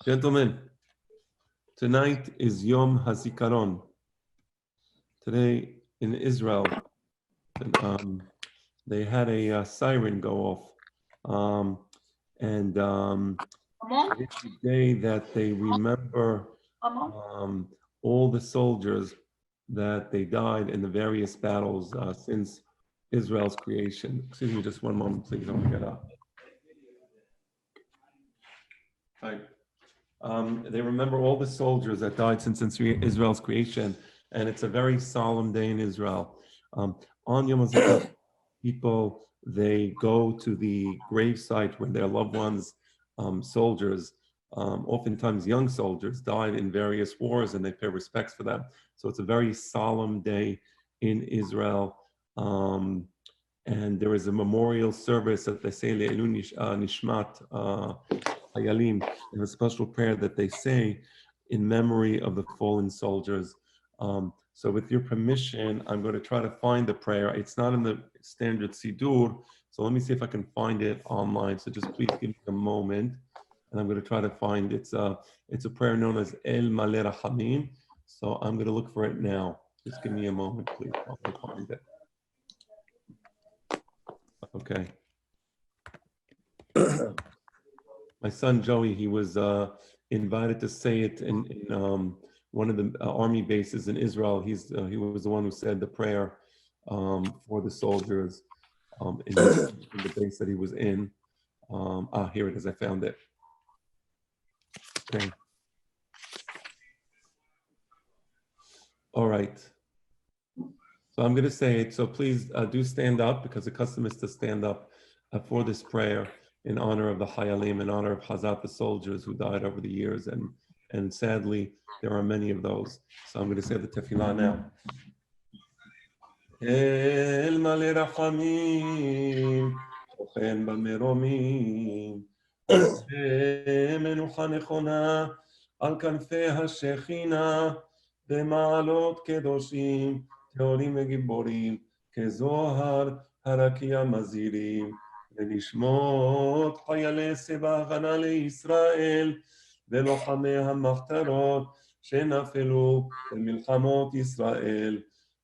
Gentlemen, tonight is Yom HaZikaron. Today in Israel, they had a siren go off. It's the day that they remember all the soldiers that they died in the various battles since Israel's creation. Excuse me, just one moment, please. I'm gonna get up. Hi. They remember all the soldiers that died since Israel's creation, and it's a very solemn day in Israel. On Yom HaZikaron, people, they go to the grave site where their loved ones, soldiers, oftentimes young soldiers, died in various wars, and they pay respects for them. So it's a very solemn day in Israel. And there is a memorial service that they say Le'elu Nishmat Hayalim, and a special prayer that they say in memory of the fallen soldiers. So with your permission, I'm going to try to find the prayer. It's not in the standard Sidur, so let me see if I can find it online. So just please give me a moment, and I'm going to try to find it. It's a prayer known as El Maleh Rachamim. So I'm going to look for it now. Just give me a moment, please. I'll find it. Okay. My son Joey, he was invited to say it in one of the army bases in Israel. He was the one who said the prayer for the soldiers in the base that he was in. Here it is. I found it. Okay. All right. So I'm going to say it. So please do stand up, because the custom is to stand up for this prayer in honor of the Hayalim, in honor of Hazat, the soldiers who died over the years. And sadly, there are many of those. So I'm going to say the tefillah now. El Maleh Rachamim, Ochen Bameromim, Menucha Nechona, Al Kanfei HaShechina, B'ma'alot Kedoshim, Teorim Vegiborim, Kezohar Harakia Mazirim, ונשמות חיילי צבא ההגנה לישראל ולוחמי המחתרות שנפלו במלחמות ישראל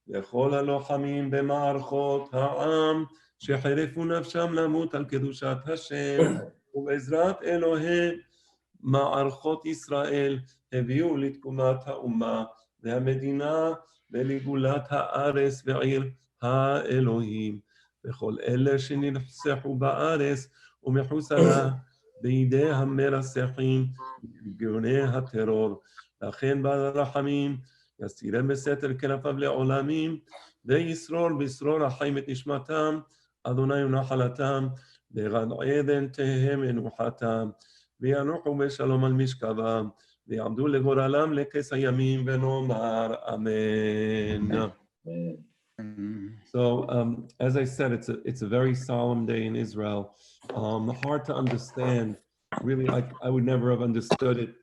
וכל הלוחמים במערכות העם שחירפו נפשם למות על קדושת השם ובעזרת אלוהי מערכות ישראל הביאו לתקומת האומה והמדינה ולגאולת הארץ ועיר האלוהים וכל אלה שנרצחו בארץ ומחוצה לה בידי המרצחים וארגוני הטרור. לכן בעל הרחמים יסירם בסתר כנפיו לעולמים וישרור בשרור החיים את נשמתם אדוני ונחלתם וגן עדן תהא מנוחתם וינוחו בשלום על משכבם ויעמדו לגורלם לקץ הימים ונאמר אמן. So, as I said, it's a very solemn day in Israel. Hard to understand. Really, I would never have understood it,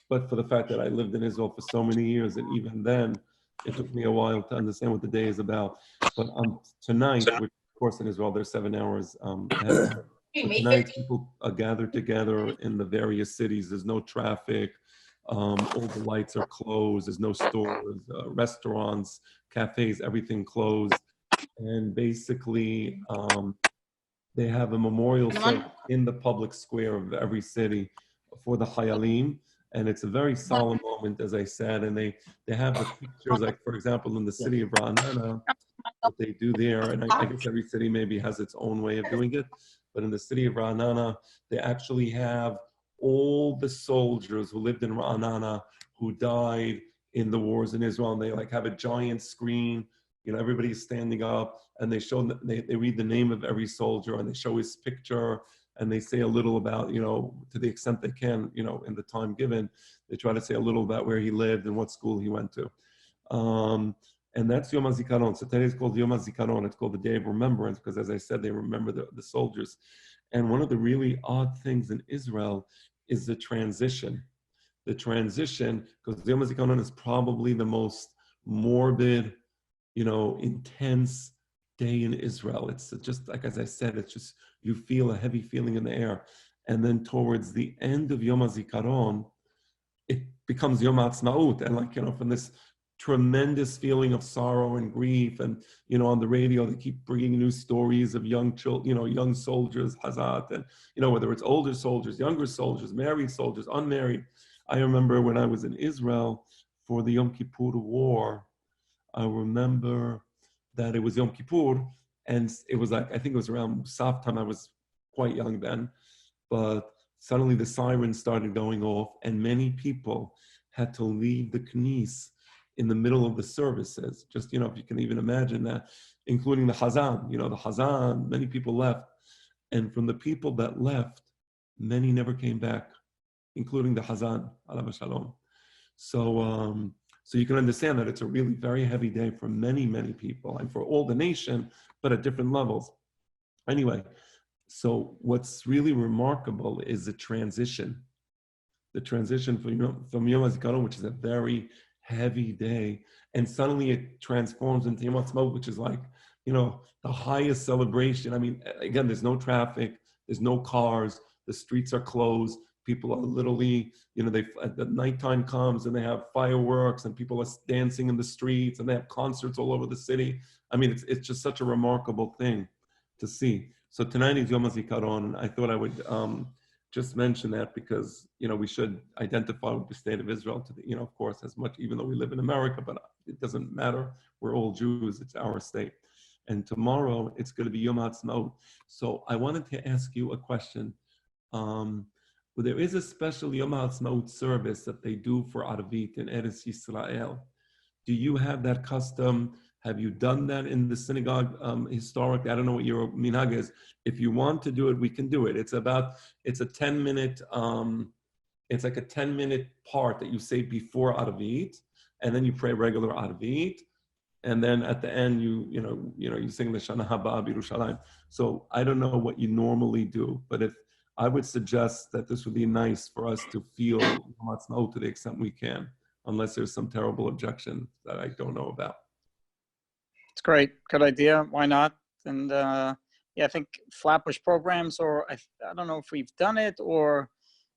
but for the fact that I lived in Israel for so many years, and even then, it took me a while to understand what the day is about. But tonight, which of course in Israel there's 7 hours ahead. But tonight, people are gathered together in the various cities. There's no traffic. All the lights are closed. There's no stores, restaurants, cafes, everything closed. And basically, they have a memorial service in the public square of every city for the Hayalim. And it's a very solemn moment, as I said. And they have the pictures, like, for example, in the city of Ra'anana, what they do there. And I guess every city maybe has its own way of doing it. But in the city of Ra'anana, they actually have all the soldiers who lived in Ra'anana who died in the wars in Israel, and they like have a giant screen, you know, everybody's standing up, and they read the name of every soldier, and they show his picture, and they say a little about, you know, to the extent they can, you know, in the time given, they try to say a little about where he lived and what school he went to. And that's Yom HaZikaron. So today is called Yom HaZikaron. It's called the Day of Remembrance, because as I said, they remember the soldiers. And one of the really odd things in Israel is the transition. The transition, because Yom HaZikaron is probably the most morbid, you know, intense day in Israel. It's just, like as I said, it's just, you feel a heavy feeling in the air. And then towards the end of Yom HaZikaron, it becomes Yom HaAtzmaut, and like, from this tremendous feeling of sorrow and grief, and on the radio they keep bringing new stories of young children, young soldiers, Hazat, and whether it's older soldiers, younger soldiers, married soldiers, unmarried. I remember when I was in Israel for the Yom Kippur War, I remember that it was Yom Kippur, and it was like, I think it was around Musaf time. I was quite young then, but suddenly the sirens started going off, and many people had to leave the knis in the middle of the services. Just, if you can even imagine that, including the Hazan, the Hazan, many people left. And from the people that left, many never came back, including the Hazan, alav shalom. So you can understand that it's a really very heavy day for many, many people, and for all the nation, but at different levels. Anyway, so what's really remarkable is the transition from Yom HaZikaron, which is a very heavy day, and suddenly it transforms into Yom HaAtzmaut, which is like, the highest celebration. I mean, again, there's no traffic, there's no cars, the streets are closed. People are literally, the nighttime comes and they have fireworks and people are dancing in the streets and they have concerts all over the city. I mean, it's just such a remarkable thing to see. So tonight is Yom HaZikaron, and I thought I would just mention that because, we should identify with the state of Israel to the, of course, as much, even though we live in America, but it doesn't matter. We're all Jews, it's our state. And tomorrow it's going to be Yom HaAtzmaut. So I wanted to ask you a question. Well, there is a special Yom HaAtzmaut service that they do for Arvit in Eretz Yisrael. Do you have that custom? Have you done that in the synagogue historically? I don't know what your minhag is. If you want to do it, we can do it. It's a 10-minute, it's like a 10-minute part that you say before Arvit, and then you pray regular Arvit, and then at the end you sing the Shana Haba B'Yerushalayim. So I don't know what you normally do, but if I would suggest that this would be nice for us to feel Yom HaAtzmaut to the extent we can, unless there's some terrible objection that I don't know about. It's great. Good idea. Why not? And I think Flatbush programs, or I don't know if we've done it, or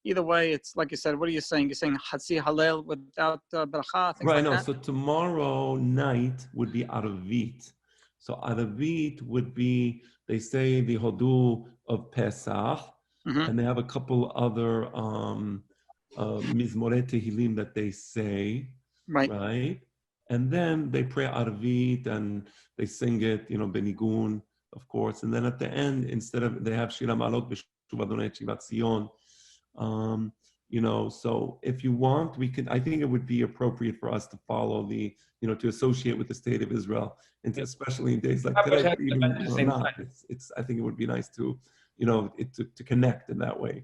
either way, it's like you said, what are you saying? You're saying Hatzi Halel without Bracha, things right, like that? So tomorrow night would be Arvit. So Arvit would be, they say the Hodu of Pesach, and they have a couple other Mizmorei Tehillim that they say, right? And then they pray Arvit and they sing it, Benigun, of course. And then at the end, instead of, they have Shira Ma'alot B'Shuv Adonai Shivat Zion. So if you want, we can, I think it would be appropriate for us to follow the, to associate with the state of Israel, and especially in days like today, even, not. I think it would be nice to, to connect in that way.